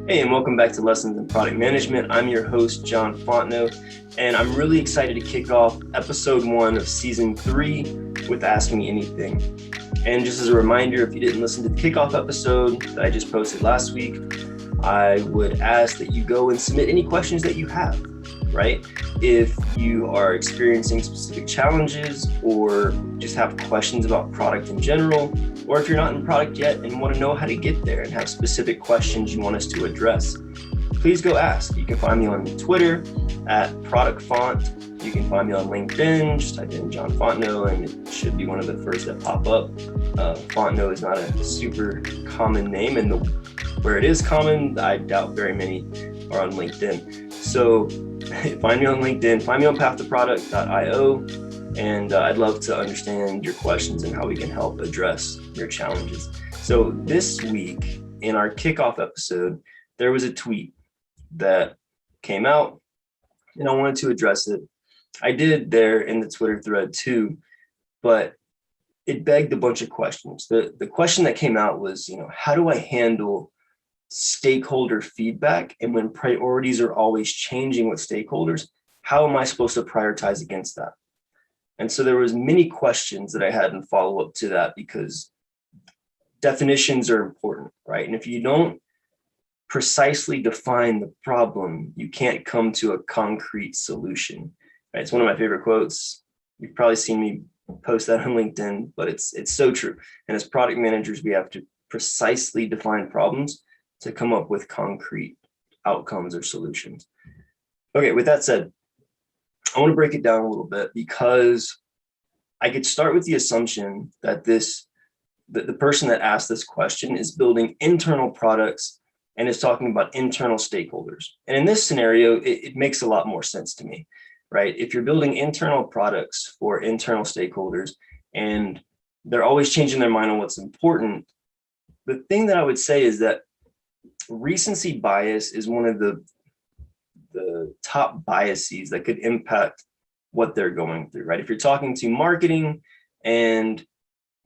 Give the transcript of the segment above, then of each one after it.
Hey, and welcome back to Lessons in Product Management. I'm your host, John Fontenot, and I'm really excited to kick off episode 1 of season 3 with Ask Me Anything. And just as a reminder, if you didn't listen to the kickoff episode that I just posted last week, I would ask that you go and submit any questions that you have, right? If you are experiencing specific challenges or just have questions about product in general, or if you're not in product yet and want to know how to get there and have specific questions you want us to address, please go ask. You can find me on Twitter at ProductFont. You can find me on LinkedIn. Just type in John Fontenot and it should be one of the first that pop up. Fontenot is not a super common name, and where it is common, I doubt very many are on LinkedIn. So find me on LinkedIn, find me on pathtoproduct.io. And I'd love to understand your questions and how we can help address your challenges. So this week in our kickoff episode, there was a tweet that came out and I wanted to address it. I did there in the Twitter thread too, but it begged a bunch of questions. The question that came out was, how do I handle stakeholder feedback? And when priorities are always changing with stakeholders, how am I supposed to prioritize against that? And so there was many questions that I had in follow up to that, because definitions are important, right? And if you don't precisely define the problem, you can't come to a concrete solution, right? It's one of my favorite quotes. You've probably seen me post that on LinkedIn, but it's so true. And as product managers, we have to precisely define problems to come up with concrete outcomes or solutions. Okay, with that said, I want to break it down a little bit, because I could start with the assumption that the person that asked this question is building internal products and is talking about internal stakeholders. And in this scenario, it makes a lot more sense to me, right? If you're building internal products for internal stakeholders and they're always changing their mind on what's important, the thing that I would say is that recency bias is one of the top biases that could impact what they're going through, right? If you're talking to marketing and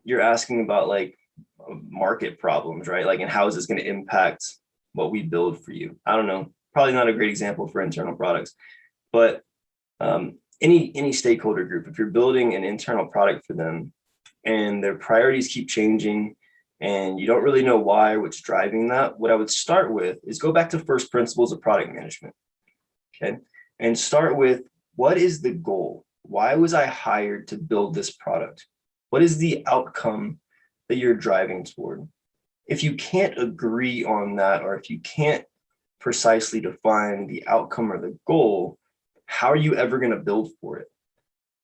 you're asking about like market problems, right? Like, and how is this going to impact what we build for you? I don't know, probably not a great example for internal products, but any stakeholder group, if you're building an internal product for them and their priorities keep changing and you don't really know why or what's driving that, what I would start with is go back to first principles of product management. Okay. And start with, what is the goal? Why was I hired to build this product? What is the outcome that you're driving toward? If you can't agree on that, or if you can't precisely define the outcome or the goal, how are you ever going to build for it?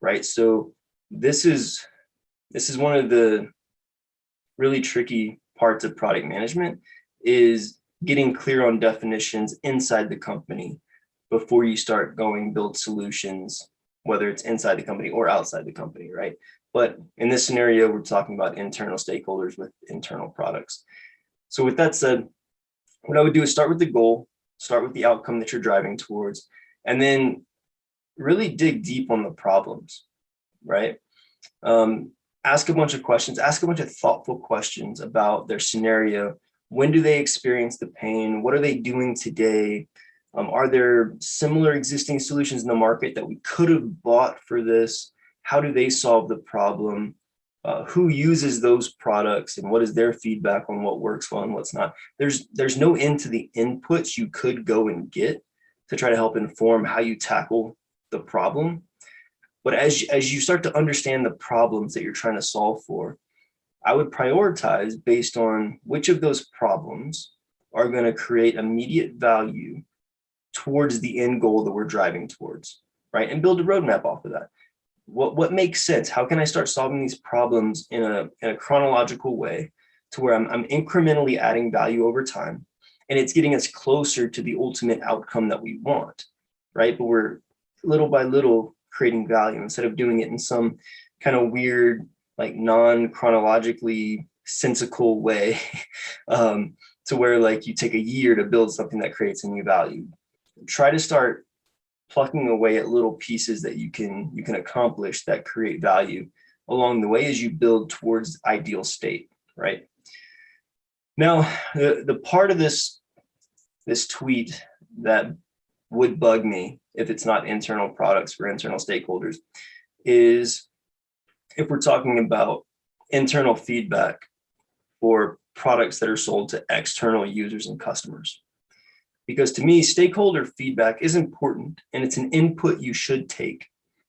Right. So this is one of the really tricky parts of product management, is getting clear on definitions inside the company before you start going build solutions, whether it's inside the company or outside the company, right? But in this scenario, we're talking about internal stakeholders with internal products. So with that said, what I would do is start with the goal, start with the outcome that you're driving towards, and then really dig deep on the problems, right? Ask a bunch of questions, ask a bunch of thoughtful questions about their scenario. When do they experience the pain? What are they doing today? Are there similar existing solutions in the market that we could have bought for this? How do they solve the problem? Who uses those products, and what is their feedback on what works well and what's not? There's no end to the inputs you could go and get to try to help inform how you tackle the problem. But as you start to understand the problems that you're trying to solve for, I would prioritize based on which of those problems are going to create immediate value towards the end goal that we're driving towards, right? And build a roadmap off of that. What makes sense? How can I start solving these problems in a chronological way to where I'm incrementally adding value over time, and it's getting us closer to the ultimate outcome that we want, right? But we're little by little creating value instead of doing it in some kind of weird, like non-chronologically sensical way, to where like you take a year to build something that creates a new value. Try to start plucking away at little pieces that you can accomplish that create value along the way as you build towards ideal state, right? Now, the part of this this tweet that would bug me if it's not internal products for internal stakeholders is if we're talking about internal feedback for products that are sold to external users and customers. Because to me, stakeholder feedback is important and it's an input you should take,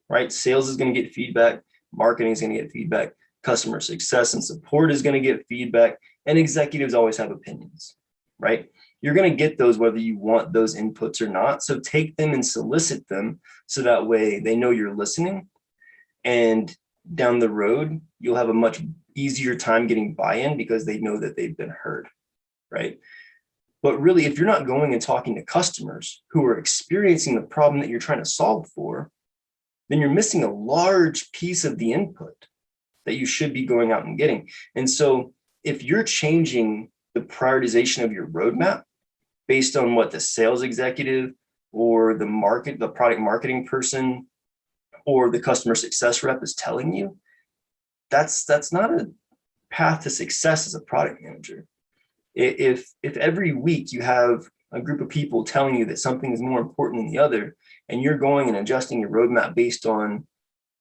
right? Sales is going to get feedback, marketing is going to get feedback, customer success and support is going to get feedback, and executives always have opinions, right? You're going to get those whether you want those inputs or not. So take them and solicit them so that way they know you're listening, and down the road, you'll have a much easier time getting buy-in because they know that they've been heard, right? But really, if you're not going and talking to customers who are experiencing the problem that you're trying to solve for, then you're missing a large piece of the input that you should be going out and getting. And so if you're changing the prioritization of your roadmap based on what the sales executive or the product marketing person or the customer success rep is telling you, that's not a path to success as a product manager. If every week you have a group of people telling you that something is more important than the other, and you're going and adjusting your roadmap based on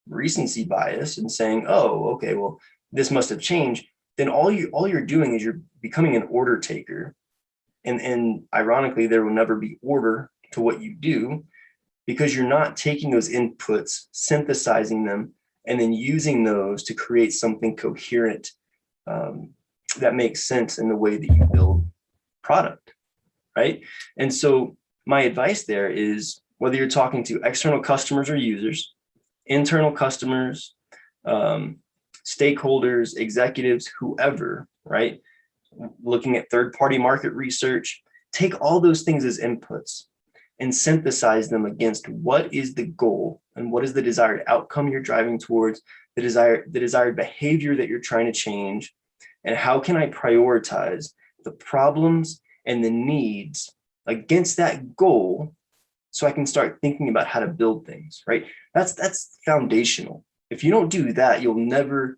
recency bias and saying, oh, okay, well, this must have changed, then all you're doing is you're becoming an order taker. And ironically, there will never be order to what you do because you're not taking those inputs, synthesizing them, and then using those to create something coherent that makes sense in the way that you build product, right? And so my advice there is whether you're talking to external customers or users, internal customers, stakeholders, executives, whoever, right? Looking at third-party market research, take all those things as inputs and synthesize them against what is the goal and what is the desired outcome you're driving towards, the desired behavior that you're trying to change, and how can I prioritize the problems and the needs against that goal so I can start thinking about how to build things, right? That's foundational. If you don't do that, you'll never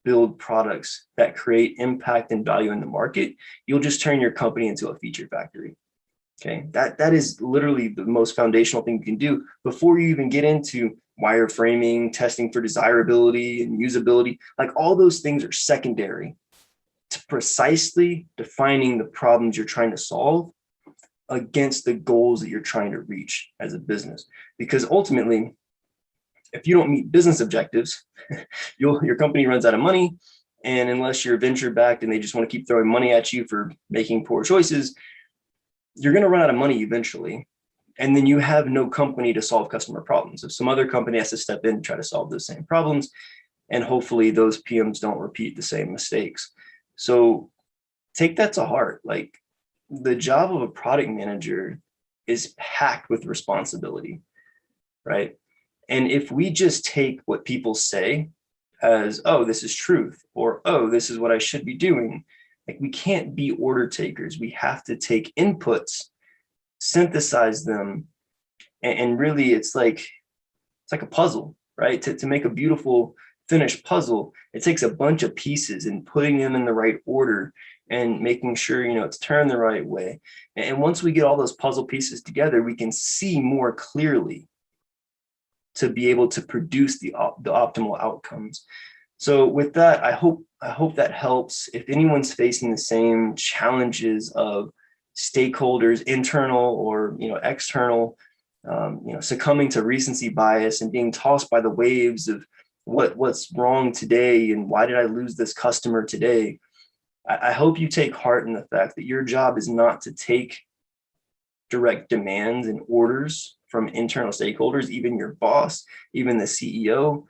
build products that create impact and value in the market. You'll just turn your company into a feature factory. Okay, that is literally the most foundational thing you can do before you even get into wireframing, testing for desirability and usability. Like all those things are secondary to precisely defining the problems you're trying to solve against the goals that you're trying to reach as a business. Because ultimately, if you don't meet business objectives, your company runs out of money. And unless you're venture backed and they just want to keep throwing money at you for making poor choices, you're going to run out of money eventually. And then you have no company to solve customer problems. So some other company has to step in and try to solve those same problems. And hopefully those PMs don't repeat the same mistakes. So take that to heart. Like the job of a product manager is packed with responsibility, right? And if we just take what people say as, oh, this is truth, or, oh, this is what I should be doing, like we can't be order takers. We have to take inputs, synthesize them, and really it's like a puzzle, right? To make a beautiful finished puzzle, it takes a bunch of pieces and putting them in the right order and making sure, it's turned the right way. And once we get all those puzzle pieces together, we can see more clearly to be able to produce the optimal outcomes. So with that, I hope that helps. If anyone's facing the same challenges of stakeholders, internal or external, succumbing to recency bias and being tossed by the waves of what's wrong today and why did I lose this customer today, I hope you take heart in the fact that your job is not to take direct demands and orders from internal stakeholders, even your boss, even the CEO.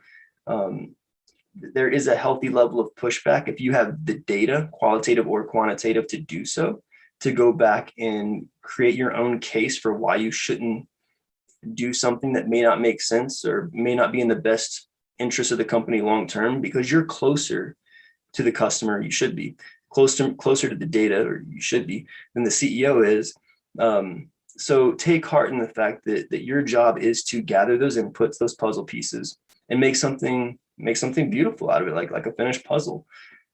There is a healthy level of pushback if you have the data, qualitative or quantitative, to do so, to go back and create your own case for why you shouldn't do something that may not make sense or may not be in the best interest of the company long term, because you're closer to the customer, you should be closer to the data, or you should be, than the CEO is. So take heart in the fact that your job is to gather those inputs, those puzzle pieces, and make something beautiful out of it, like a finished puzzle.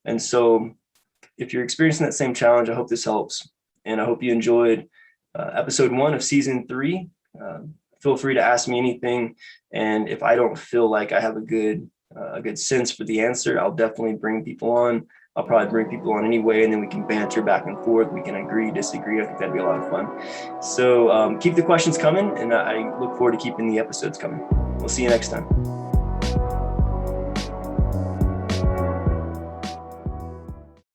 And so if you're experiencing that same challenge, I hope this helps. And I hope you enjoyed episode 1 of season 3. Feel free to ask me anything, and if I don't feel like I have a good sense for the answer, I'll definitely bring people on. I'll probably bring people on anyway, and then we can banter back and forth. We can agree, disagree. I think that'd be a lot of fun. So keep the questions coming, and I look forward to keeping the episodes coming. We'll see you next time.